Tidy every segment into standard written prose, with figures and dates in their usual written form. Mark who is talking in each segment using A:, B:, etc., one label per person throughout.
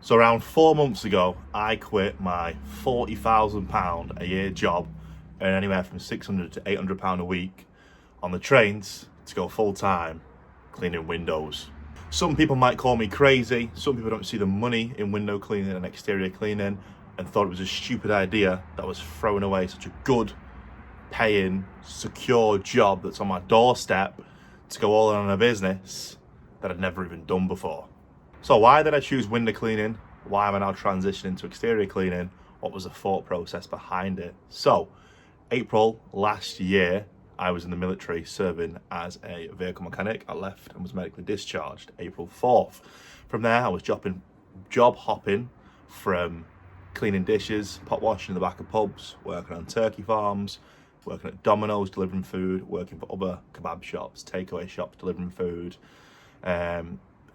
A: So around 4 months ago, I quit my £40,000 a year job, earning anywhere from £600 to £800 a week on the trains to go full time cleaning windows. Some people might call me crazy. Some people don't see the money in window cleaning and exterior cleaning and thought it was a stupid idea that was throwing away such a good, paying, secure job that's on my doorstep to go all in on a business that I'd never even done before. So why did I choose window cleaning? Why am I now transitioning to exterior cleaning? What was the thought process behind it? So, April last year, I was in the military serving as a vehicle mechanic. I left and was medically discharged April 4th. From there, I was job hopping from cleaning dishes, pot washing in the back of pubs, working on turkey farms, working at Domino's delivering food, working for other kebab shops, takeaway shops delivering food.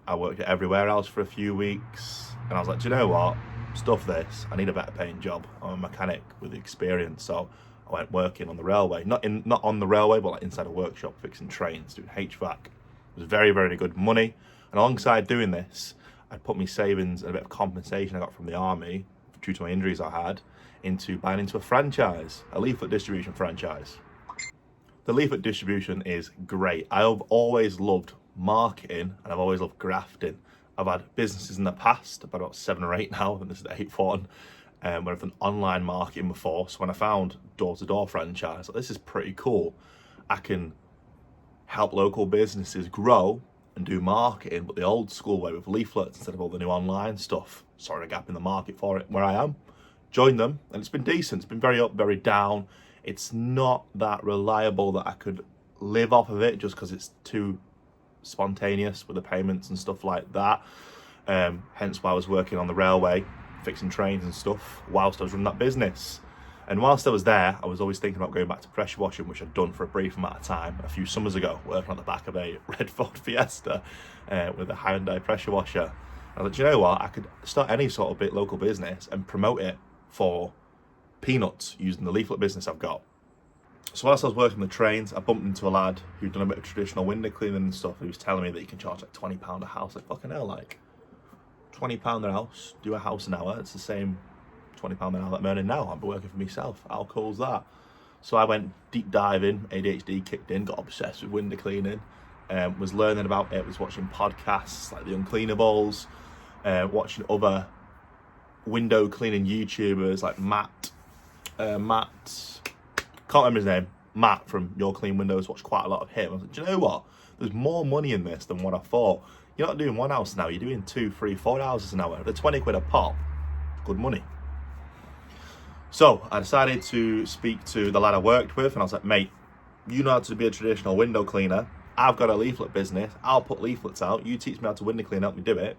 A: I worked at everywhere else for a few weeks, and I was like, do you know what? Stuff this. I need a better paying job. I'm a mechanic with experience, so I went working on the railway. Not on the railway, but like inside a workshop fixing trains, doing HVAC. It was very, very good money. And alongside doing this, I put my savings and a bit of compensation I got from the army due to my injuries I had into buying into a franchise, a leaflet distribution franchise. The leaflet distribution is great. I've always loved marketing and I've always loved grafting. I've had businesses in the past, about 7 or 8 now, and this is the 8th one, where I've done online marketing before. So when I found door-to-door franchise, this is pretty cool. I can help local businesses grow and do marketing, but the old school way with leaflets instead of all the new online stuff. Sorry, a gap in the market for it where I am. Joined them, and it's been decent. It's been very up, very down. It's not that reliable that I could live off of it just because it's too spontaneous with the payments and stuff like that. Hence why I was working on the railway, fixing trains and stuff, whilst I was running that business. And whilst I was there, I was always thinking about going back to pressure washing, which I'd done for a brief amount of time a few summers ago, working on the back of a red Ford Fiesta with a Hyundai pressure washer. I was like, do you know what? I could start any sort of local business and promote it for peanuts using the leaflet business I've got. So whilst I was working the trains, I bumped into a lad who'd done a bit of traditional window cleaning and stuff. He was telling me that you can charge like £20 a house. Like, fucking hell, like £20 a house, do a house an hour. It's the same £20 an hour that I'm earning now. I've been working for myself. How cool's that? So I went deep diving, ADHD kicked in, got obsessed with window cleaning, was learning about it, was watching podcasts like The Uncleanables, watching other window cleaning YouTubers like Matt, can't remember his name, Matt from Your Clean Windows, watched quite a lot of him. I was like, do you know what? There's more money in this than what I thought. You're not doing one house now, you're doing 2, 3, 4 houses an hour. They're 20 quid a pop, good money. So I decided to speak to the lad I worked with, and I was like, mate, you know how to be a traditional window cleaner. I've got a leaflet business. I'll put leaflets out. You teach me how to window clean, help me do it.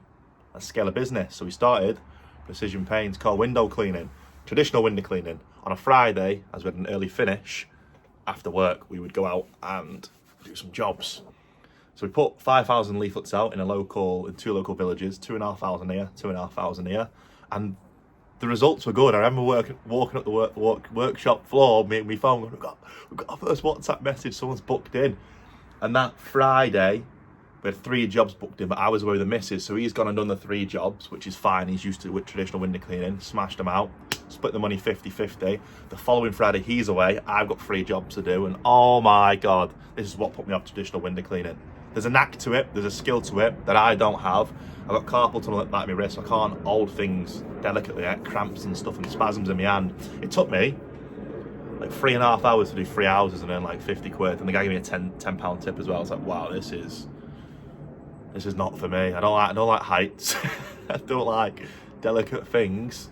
A: Let's scale a business. So we started Precision Paints, called window cleaning, traditional window cleaning. On a Friday, as we had an early finish, after work, we would go out and do some jobs. So we put 5,000 leaflets out in 2 local villages, 2,500 here, 2,500 here, and the results were good. I remember walking up the workshop floor, me and my phone, we've got our first WhatsApp message, someone's booked in. And that Friday, we had 3 jobs booked in, but I was away with the missus, so he's gone and done the 3 jobs, which is fine. He's used to with traditional window cleaning, smashed them out, split the money 50-50. The following Friday, he's away. I've got 3 jobs to do, and oh my God, this is what put me off traditional window cleaning. There's a knack to it, there's a skill to it that I don't have. I've got carpal tunnel at the back of my wrist, so I can't hold things delicately. I get cramps and stuff and spasms in my hand. It took me like 3.5 hours to do 3 houses and earn like 50 quid, and the guy gave me a £10 tip as well. I was like, wow, this is not for me. I don't like heights. I don't like delicate things.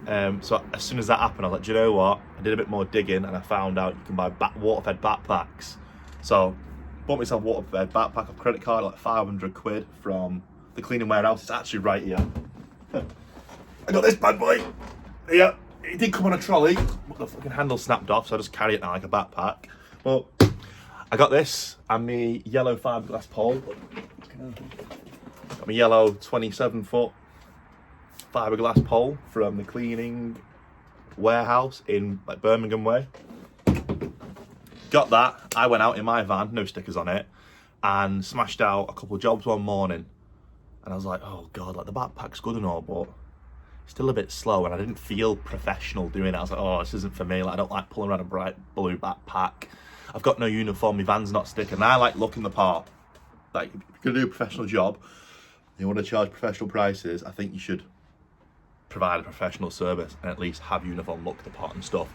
A: So as soon as that happened, I was like, do you know what? I did a bit more digging and I found out you can buy water-fed backpacks. So bought myself a water-fed backpack off credit card, like 500 quid from the cleaning warehouse. It's actually right here. I got this bad boy. Yeah, it did come on a trolley, but the fucking handle snapped off, so I just carry it now like a backpack. But I got this and the yellow fiberglass pole. Got my yellow 27-foot fiberglass pole from the cleaning warehouse in like Birmingham way. Got that. I went out in my van, no stickers on it, and smashed out a couple of jobs one morning. And I was like, oh God, like the backpack's good and all, but still a bit slow. And I didn't feel professional doing it. I was like, oh, this isn't for me. Like, I don't like pulling around a bright blue backpack. I've got no uniform, my van's not sticking. And I like looking the part. Like, if you're gonna do a professional job, you want to charge professional prices, I think you should provide a professional service and at least have uniform, look the part and stuff.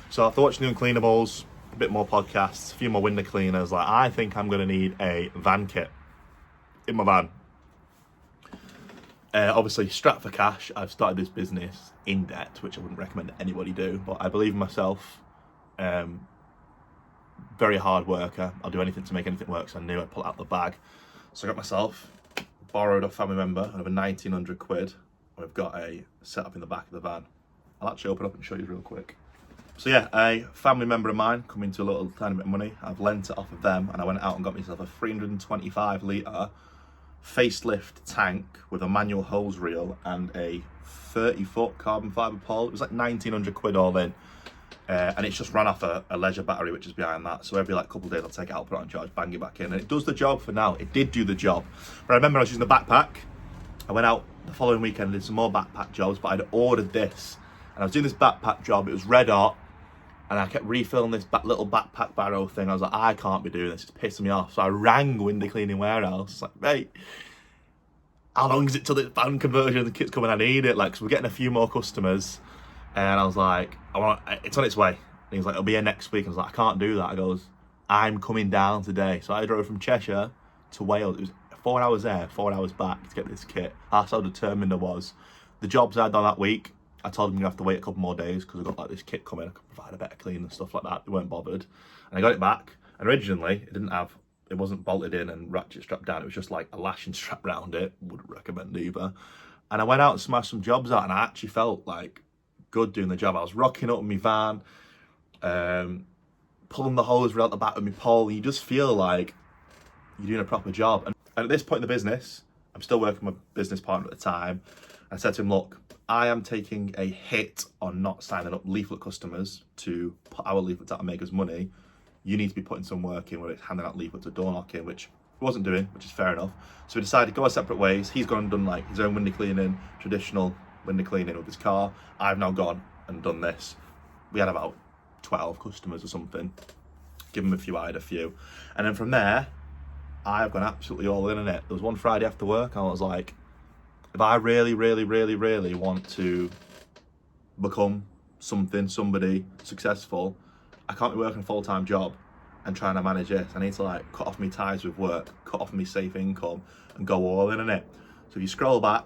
A: So after watching the Uncleanables, a bit more podcasts, a few more window cleaners, like, I think I'm going to need a van kit in my van. Obviously, strapped for cash. I've started this business in debt, which I wouldn't recommend anybody do, but I believe in myself. Very hard worker. I'll do anything to make anything work, so I knew I'd pull it out the bag. So I got myself, borrowed a family member, over 1,900 quid. We've got a setup in the back of the van. I'll actually open up and show you real quick. So yeah, a family member of mine come into a little tiny bit of money. I've lent it off of them, and I went out and got myself a 325 litre facelift tank with a manual hose reel and a 30-foot carbon fibre pole. It was like 1,900 quid all in. And it's just run off a leisure battery, which is behind that. So every couple of days I'll take it out, put it on charge, bang it back in. And it does the job for now. It did do the job. But I remember I was using the backpack. I went out the following weekend and did some more backpack jobs, but I'd ordered this. And I was doing this backpack job. It was red hot. And I kept refilling this little backpack barrow thing. I was like, I can't be doing this. It's pissing me off. So I rang Window Cleaning Warehouse. Like, mate, how long is it till the van conversion? The kit's coming. I need it. Like, so we're getting a few more customers. And I was like, it's on its way. And he was like, it'll be here next week. I was like, I can't do that. I goes, I'm coming down today. So I drove from Cheshire to Wales. It was 4 hours there, 4 hours back to get this kit. That's how determined I was. The jobs I'd done that week, I told them you're gonna have to wait a couple more days because I got like this kit coming. I could provide a better clean and stuff like that. They weren't bothered. And I got it back. And originally, it wasn't bolted in and ratchet strapped down. It was just like a lashing strap around it. Wouldn't recommend either. And I went out and smashed some jobs out, and I actually felt like good doing the job. I was rocking up in my van, pulling the hose right out the back of my pole. And you just feel like you're doing a proper job. And at this point in the business, I'm still working with my business partner at the time. I said to him, look, I am taking a hit on not signing up leaflet customers to put our leaflets out and make us money. You need to be putting some work in, whether it's handing out leaflets or door knocking, which he wasn't doing, which is fair enough. So we decided to go our separate ways. He's gone and done like his own window cleaning, traditional window cleaning with his car. I've now gone and done this. We had about 12 customers or something. Give them a few, I had a few. And then from there, I've gone absolutely all in on it. There was one Friday after work, and I was like, if I really, really, really, really want to become somebody successful, I can't be working a full-time job and trying to manage this. I need to like cut off my ties with work, cut off my safe income and go all in on it. So if you scroll back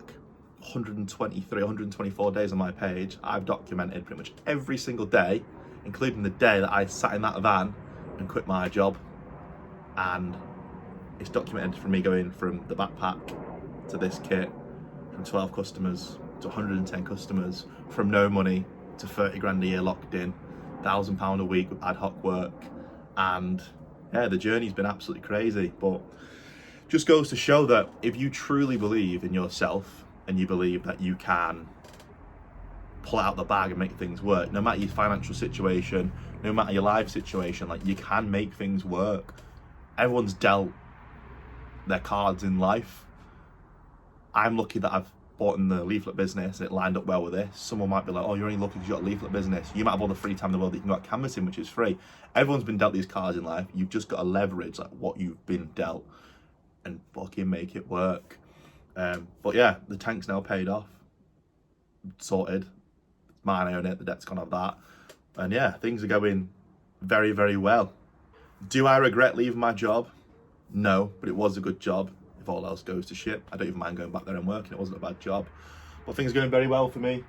A: 123, 124 days on my page, I've documented pretty much every single day, including the day that I sat in that van and quit my job. And it's documented from me going from the backpack to this kit, from 12 customers to 110 customers, from no money to 30 grand a year locked in, £1,000 a week with ad hoc work. And yeah, the journey's been absolutely crazy, but just goes to show that if you truly believe in yourself and you believe that you can pull out the bag and make things work, no matter your financial situation, no matter your life situation, like, you can make things work. Everyone's dealt their cards in life. I'm lucky that I've bought in the leaflet business and it lined up well with this. Someone might be like, oh, you're only lucky because you've got a leaflet business. You might have all the free time in the world that you can go out canvassing, which is free. Everyone's been dealt these cards in life. You've just got to leverage like what you've been dealt and fucking make it work. But yeah, the tank's now paid off, sorted. It's mine, I own it. The debt's gone off that. And yeah, things are going very, very well. Do I regret leaving my job? No, but it was a good job. If all else goes to shit, I don't even mind going back there and working. It wasn't a bad job. But things are going very well for me.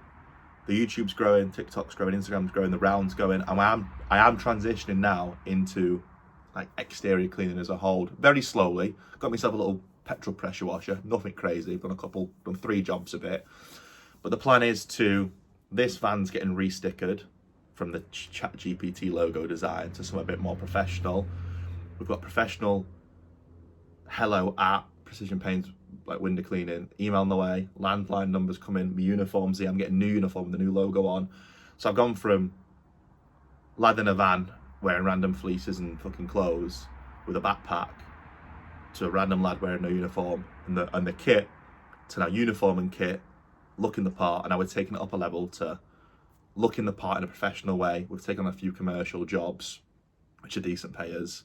A: The YouTube's growing, TikTok's growing, Instagram's growing, the round's going. And I am transitioning now into like exterior cleaning as a whole, very slowly. Got myself a little petrol pressure washer, nothing crazy. Done 3 jobs of it. But the plan is this van's getting re-stickered from the ChatGPT logo design to something a bit more professional. We've got professional Hello app, precision paints, like window cleaning, email on the way, landline numbers coming, my uniforms here. I'm getting a new uniform with the new logo on. So I've gone from lad in a van wearing random fleeces and fucking clothes with a backpack to a random lad wearing no uniform, and the kit to now uniform and kit, looking the part, and now we're taking it up a level to looking the part in a professional way. We've taken on a few commercial jobs, which are decent payers.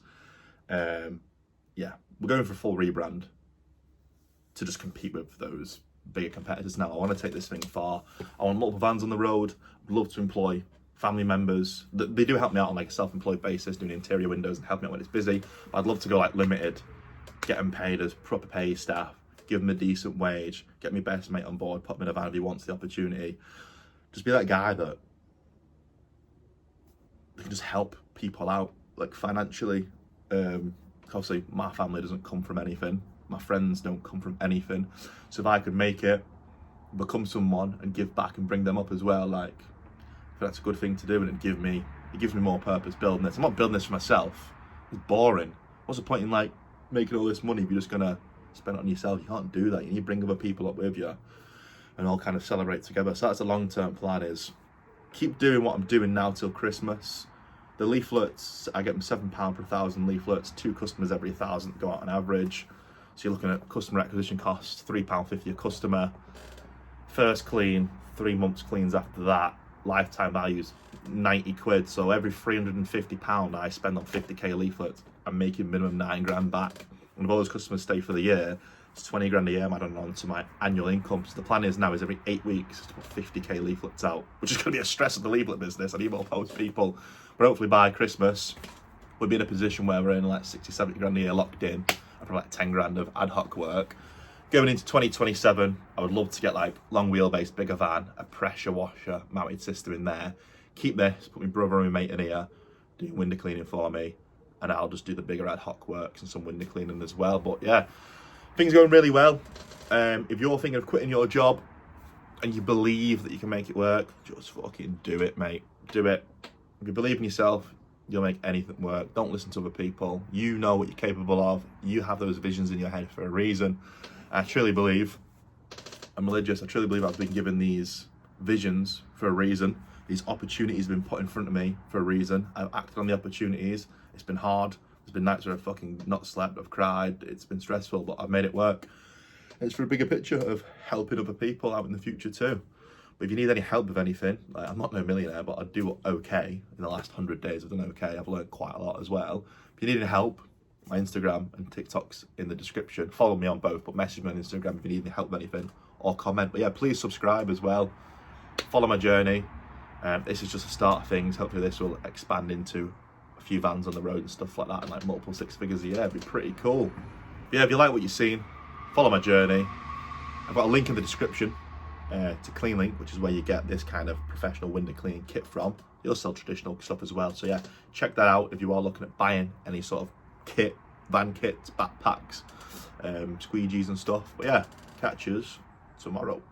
A: Yeah, we're going for a full rebrand to just compete with those bigger competitors now. I want to take this thing far. I want multiple vans on the road. I'd love to employ family members. They do help me out on like a self-employed basis, doing interior windows and help me out when it's busy. I'd love to go like limited, get them paid as proper pay staff, give them a decent wage, get my best mate on board, put him in a van if he wants the opportunity. Just be that guy that can just help people out, like financially. Obviously, my family doesn't come from anything. My friends don't come from anything. So if I could make it, become someone and give back and bring them up as well, like, I think that's a good thing to do, and it gives me more purpose building this. I'm not building this for myself. It's boring. What's the point in like making all this money if you're just gonna spend it on yourself? You can't do that. You need to bring other people up with you and all kind of celebrate together. So that's the long-term plan, is keep doing what I'm doing now till Christmas. The leaflets, I get them £7 per 1,000 leaflets, 2 customers every 1,000 go out on average. So you're looking at customer acquisition costs, £3.50 a customer. First clean, 3 months cleans after that. Lifetime values, 90 quid. So every £350 I spend on 50k leaflets, I'm making minimum 9 grand back. And if all those customers stay for the year, it's 20 grand a year I'm adding on to my annual income. So the plan is now is every 8 weeks to put 50k leaflets out, which is going to be a stress of the leaflet business. I need more post people. But hopefully by Christmas, we'll be in a position where we're in like 60, 70 grand a year locked in, and probably like 10 grand of ad hoc work. Going into 2027, I would love to get like long wheelbase, bigger van, a pressure washer mounted system in there. Keep this, put my brother and my mate in here, doing window cleaning for me, and I'll just do the bigger ad hoc works and some window cleaning as well. But yeah, things are going really well. If you're thinking of quitting your job and you believe that you can make it work, just fucking do it, mate. Do it. If you believe in yourself, you'll make anything work. Don't listen to other people. You know what you're capable of. You have those visions in your head for a reason. I truly believe, I'm religious, I truly believe I've been given these visions for a reason. These opportunities have been put in front of me for a reason. I've acted on the opportunities. It's been hard. There's been nights where I've fucking not slept, I've cried. It's been stressful, but I've made it work. And it's for a bigger picture of helping other people out in the future too. But if you need any help with anything, like, I'm not no millionaire, but I do okay. In the last 100 days, I've done okay. I've learned quite a lot as well. If you need any help, my Instagram and TikTok's in the description. Follow me on both, but message me on Instagram if you need any help with anything, or comment. But yeah, please subscribe as well. Follow my journey. This is just a start of things. Hopefully this will expand into a few vans on the road and stuff like that, and like multiple 6 figures a year. It'd be pretty cool. But yeah, if you like what you've seen, follow my journey. I've got a link in the description to CleanLink, which is where you get this kind of professional window cleaning kit from. You'll sell traditional stuff as well. So yeah, check that out if you are looking at buying any sort of kit, van kits, backpacks, squeegees and stuff. But yeah, catch us tomorrow.